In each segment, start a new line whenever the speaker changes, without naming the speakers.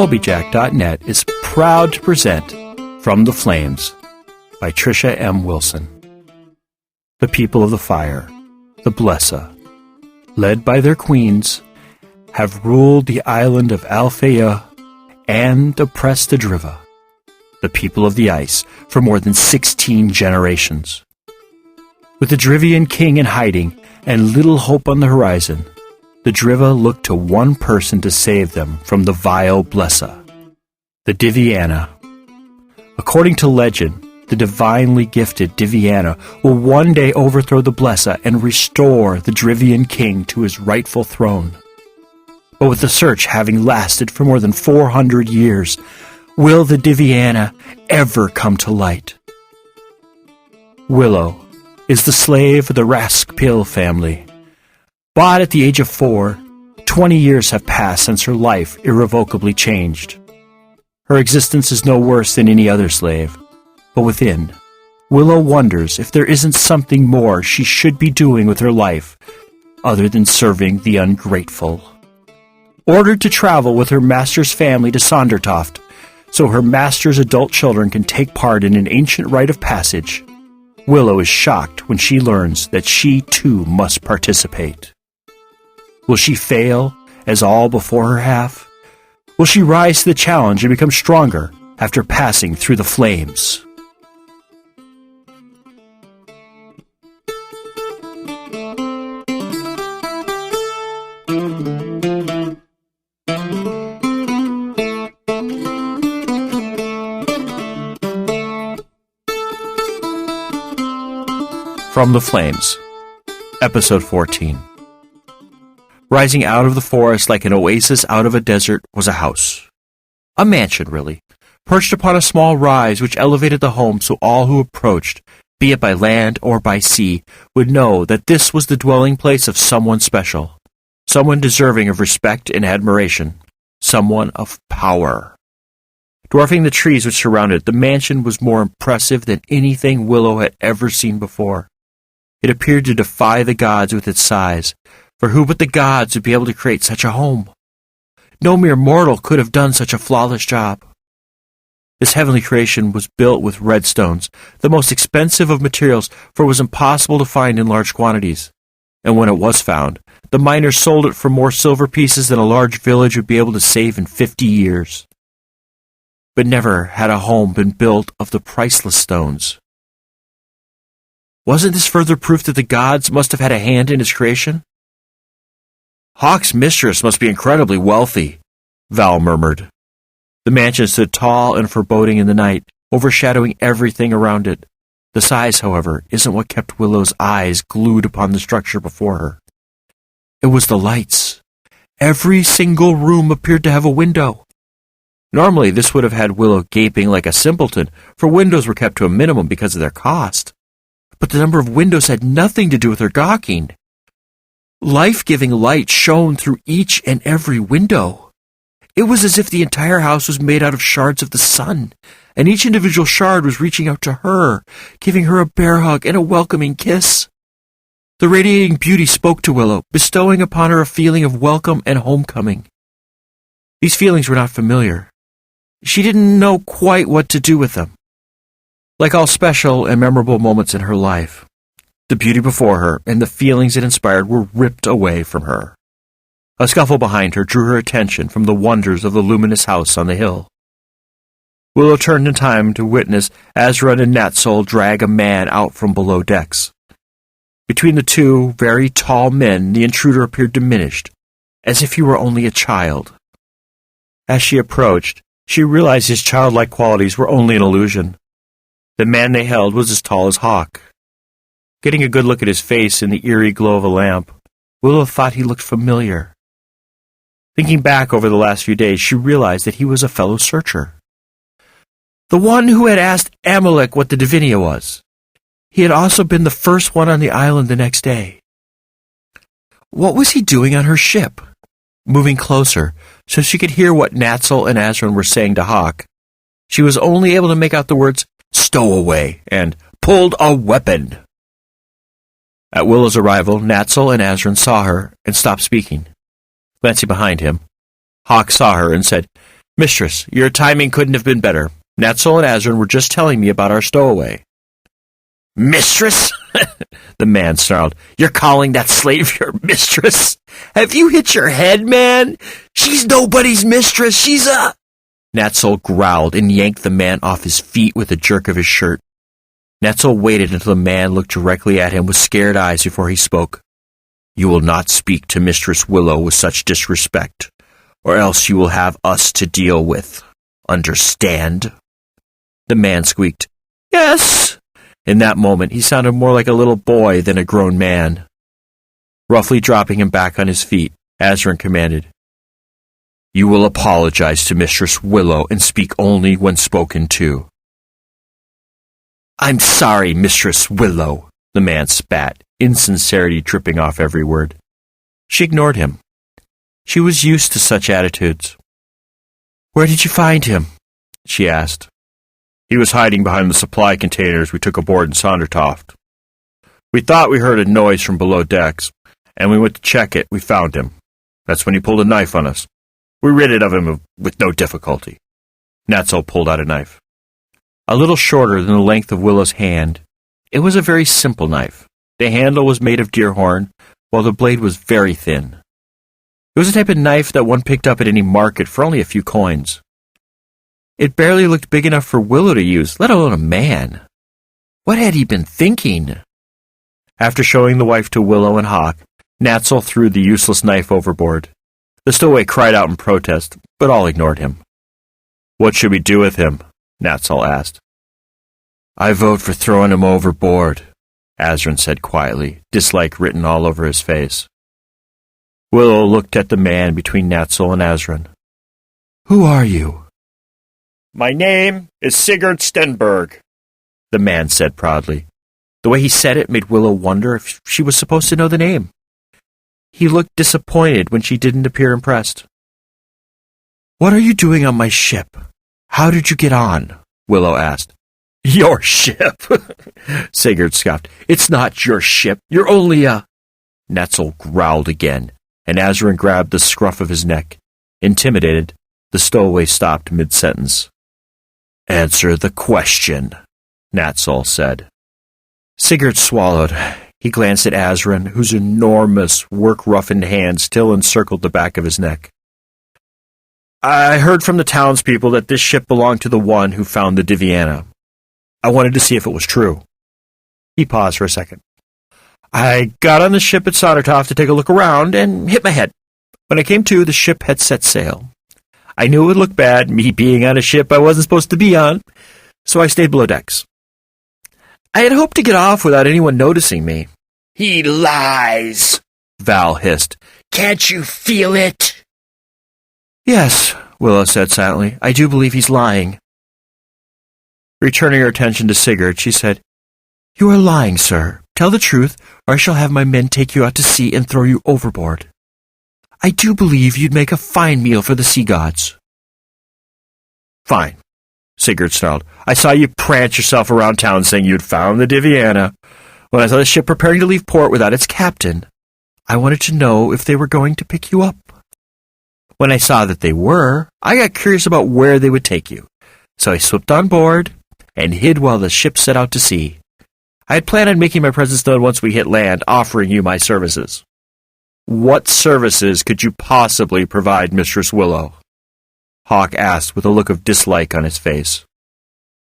Colbyjack.net is proud to present From the Flames by Trisha M. Wilson. The people of the fire, the Blesa, led by their queens, have ruled the island of Alfeyju and oppressed the Driva, the people of the ice, for more than 16 generations. With the Drivian King in hiding and little hope on the horizon, the Driva looked to one person to save them from the vile Blesa, the Diviana. According to legend, the divinely gifted Diviana will one day overthrow the Blesa and restore the Drivian King to his rightful throne. But with the search having lasted for more than 400 years, will the Diviana ever come to light? Willow is the slave of the Raskpil family. Bought at the age of 4, 20 years have passed since her life irrevocably changed. Her existence is no worse than any other slave, but within, Willow wonders if there isn't something more she should be doing with her life other than serving the ungrateful. Ordered to travel with her master's family to Sondertoft, so her master's adult children can take part in an ancient rite of passage, Willow is shocked when she learns that she too must participate. Will she fail, as all before her have? Will she rise to the challenge and become stronger after passing through the flames? From the Flames, Episode 14. Rising out of the forest like an oasis out of a desert was a house. A mansion, really, perched upon a small rise which elevated the home so all who approached, be it by land or by sea, would know that this was the dwelling place of someone special, someone deserving of respect and admiration, someone of power. Dwarfing the trees which surrounded it, the mansion was more impressive than anything Willow had ever seen before. It appeared to defy the gods with its size, for who but the gods would be able to create such a home? No mere mortal could have done such a flawless job. This heavenly creation was built with red stones, the most expensive of materials, for it was impossible to find in large quantities. And when it was found, the miners sold it for more silver pieces than a large village would be able to save in 50 years. But never had a home been built of the priceless stones. Wasn't this further proof that the gods must have had a hand in its creation? Hawk's mistress must be incredibly wealthy, Val murmured. The mansion stood tall and foreboding in the night, overshadowing everything around it. The size, however, isn't what kept Willow's eyes glued upon the structure before her. It was the lights. Every single room appeared to have a window. Normally, this would have had Willow gaping like a simpleton, for windows were kept to a minimum because of their cost. But the number of windows had nothing to do with her gawking. Life-giving light shone through each and every window. It was as if the entire house was made out of shards of the sun, and each individual shard was reaching out to her, giving her a bear hug and a welcoming kiss. The radiating beauty spoke to Willow, bestowing upon her a feeling of welcome and homecoming. These feelings were not familiar. She didn't know quite what to do with them. Like all special and memorable moments in her life, the beauty before her and the feelings it inspired were ripped away from her. A scuffle behind her drew her attention from the wonders of the luminous house on the hill. Willow turned in time to witness Azrun and Natsol drag a man out from below decks. Between the two very tall men, the intruder appeared diminished, as if he were only a child. As she approached, she realized his childlike qualities were only an illusion. The man they held was as tall as Hawk. Getting a good look at his face in the eerie glow of a lamp, Willow thought he looked familiar. Thinking back over the last few days, she realized that he was a fellow searcher. The one who had asked Amalek what the Divinia was. He had also been the first one on the island the next day. What was he doing on her ship? Moving closer, so she could hear what Natsol and Azrun were saying to Hawk, she was only able to make out the words, "stowaway," and "pulled a weapon." At Willow's arrival, Natsol and Azrun saw her and stopped speaking. Glancing behind him, Hawk saw her and said, Mistress, your timing couldn't have been better. Natzel and Azrin were just telling me about our stowaway. Mistress? The man snarled. You're calling that slave your mistress? Have you hit your head, man? She's nobody's mistress. She's a... Natzel growled and yanked the man off his feet with a jerk of his shirt. Natzel waited until the man looked directly at him with scared eyes before he spoke. You will not speak to Mistress Willow with such disrespect, or else you will have us to deal with. Understand? The man squeaked, Yes. In that moment, he sounded more like a little boy than a grown man. Roughly dropping him back on his feet, Azrin commanded, You will apologize to Mistress Willow and speak only when spoken to. I'm sorry, Mistress Willow, the man spat, insincerity dripping off every word. She ignored him. She was used to such attitudes. Where did you find him? She asked. He was hiding behind the supply containers we took aboard in Sondertoft. We thought we heard a noise from below decks, and we went to check it. We found him. That's when he pulled a knife on us. We rid it of him with no difficulty. Natzel pulled out a knife. A little shorter than the length of Willow's hand, it was a very simple knife. The handle was made of deer horn, while the blade was very thin. It was the type of knife that one picked up at any market for only a few coins. It barely looked big enough for Willow to use, let alone a man. What had he been thinking? After showing the wife to Willow and Hawk, Natzel threw the useless knife overboard. The stowaway cried out in protest, but all ignored him. What should we do with him? Natzel asked. I vote for throwing him overboard, Azrin said quietly, dislike written all over his face. Willow looked at the man between Natzel and Azrin. Who are you? My name is Sigurd Stenberg, the man said proudly. The way he said it made Willow wonder if she was supposed to know the name. He looked disappointed when she didn't appear impressed. What are you doing on my ship? How did you get on? Willow asked. Your ship, Sigurd scoffed. It's not your ship. You're only a... Natzel growled again, and Azrin grabbed the scruff of his neck. Intimidated, the stowaway stopped mid-sentence. Answer the question, Natzel said. Sigurd swallowed. He glanced at Azrin, whose enormous, work-roughened hand still encircled the back of his neck. I heard from the townspeople that this ship belonged to the one who found the Diviana. I wanted to see if it was true. He paused for a second. I got on the ship at Sondertoft to take a look around and hit my head. When I came to, the ship had set sail. I knew it would look bad, me being on a ship I wasn't supposed to be on, so I stayed below decks. I had hoped to get off without anyone noticing me. He lies, Val hissed. Can't you feel it? Yes, Willow said silently. I do believe he's lying. Returning her attention to Sigurd, she said, You are lying, sir. Tell the truth, or I shall have my men take you out to sea and throw you overboard. I do believe you'd make a fine meal for the sea gods. Fine, Sigurd snarled. I saw you prance yourself around town saying you'd found the Diviana. When I saw the ship preparing to leave port without its captain, I wanted to know if they were going to pick you up. When I saw that they were, I got curious about where they would take you. So I slipped on board and hid while the ship set out to sea. I had planned on making my presence known once we hit land, offering you my services. What services could you possibly provide, Mistress Willow? Hawk asked with a look of dislike on his face.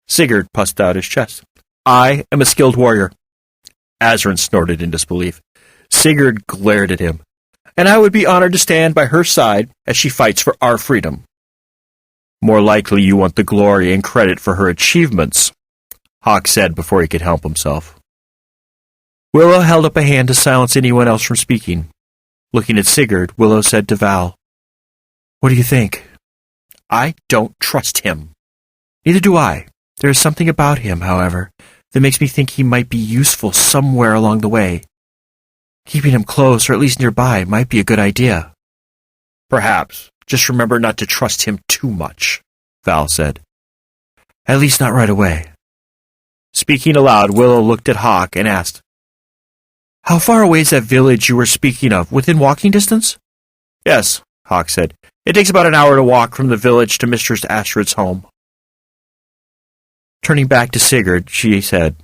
Sigurd puffed out his chest. I am a skilled warrior. Azrin snorted in disbelief. Sigurd glared at him. And I would be honored to stand by her side as she fights for our freedom. More likely you want the glory and credit for her achievements, Hawk said before he could help himself. Willow held up a hand to silence anyone else from speaking. Looking at Sigurd, Willow said to Val, What do you think? I don't trust him. Neither do I. There is something about him, however, that makes me think he might be useful somewhere along the way. Keeping him close, or at least nearby, might be a good idea. Perhaps. Just remember not to trust him too much, Val said. At least not right away. Speaking aloud, Willow looked at Hawk and asked, How far away is that village you were speaking of? Within walking distance? Yes, Hawk said. It takes about an hour to walk from the village to Mistress Astrid's home. Turning back to Sigurd, she said,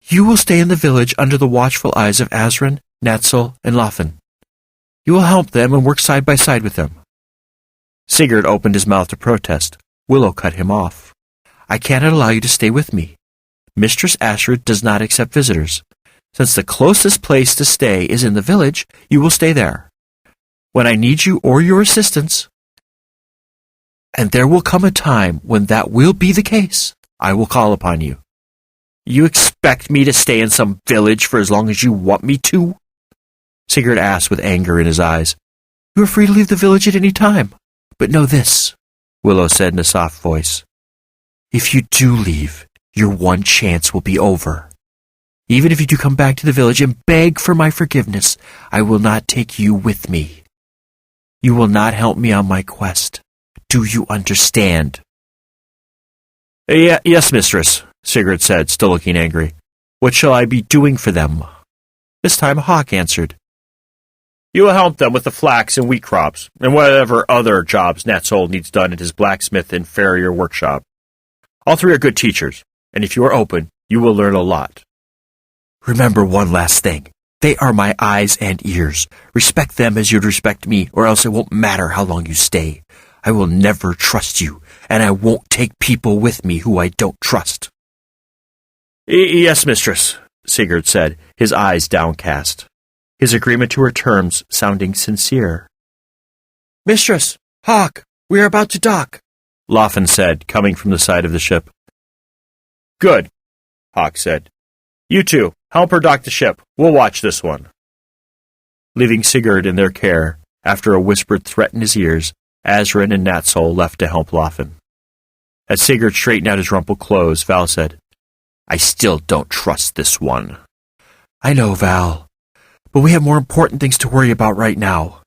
"You will stay in the village under the watchful eyes of Asrin, Natzel, and Lothin. You will help them and work side by side with them." Sigurd opened his mouth to protest. Willow cut him off. "I cannot allow you to stay with me. Mistress Astrid does not accept visitors. Since the closest place to stay is in the village, you will stay there. When I need you or your assistance, and there will come a time when that will be the case, I will call upon you." "You expect me to stay in some village for as long as you want me to?" Sigurd asked with anger in his eyes. "You are free to leave the village at any time. But know this," Willow said in a soft voice. "If you do leave, your one chance will be over. Even if you do come back to the village and beg for my forgiveness, I will not take you with me. You will not help me on my quest. Do you understand?" Yes, mistress," Sigurd said, still looking angry. "What shall I be doing for them?" This time Hawk answered. "You will help them with the flax and wheat crops, and whatever other jobs Natzel needs done at his blacksmith and farrier workshop. All three are good teachers, and if you are open, you will learn a lot. Remember one last thing. They are my eyes and ears. Respect them as you'd respect me, or else it won't matter how long you stay. I will never trust you, and I won't take people with me who I don't trust." "Yes, mistress," Sigurd said, his eyes downcast, his agreement to her terms sounding sincere. "Mistress, Hawk, we are about to dock," Lothin said, coming from the side of the ship. "Good," Hawk said. "You two, help her dock the ship. We'll watch this one." Leaving Sigurd in their care, after a whispered threat in his ears, Asrin and Natzel left to help Lothin. As Sigurd straightened out his rumpled clothes, Val said, "I still don't trust this one." "I know, Val, but we have more important things to worry about right now."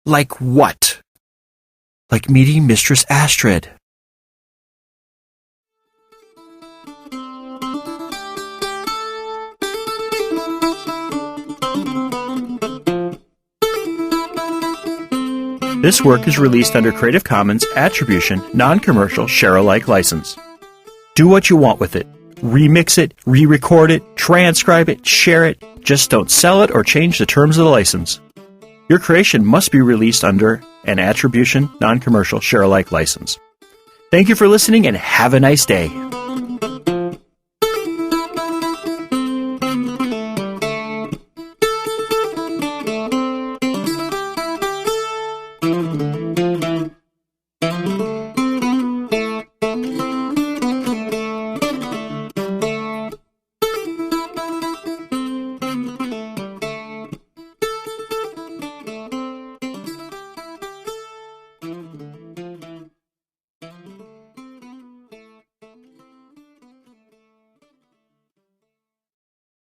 "Like what?" "Like meeting Mistress Astrid." This work is released under Creative Commons Attribution, Non-Commercial, Share-alike license. Do what you want with it. Remix it, re-record it, transcribe it, share it. Just don't sell it or change the terms of the license. Your creation must be released under an Attribution, Non-Commercial, Share-alike license. Thank you for listening and have a nice day.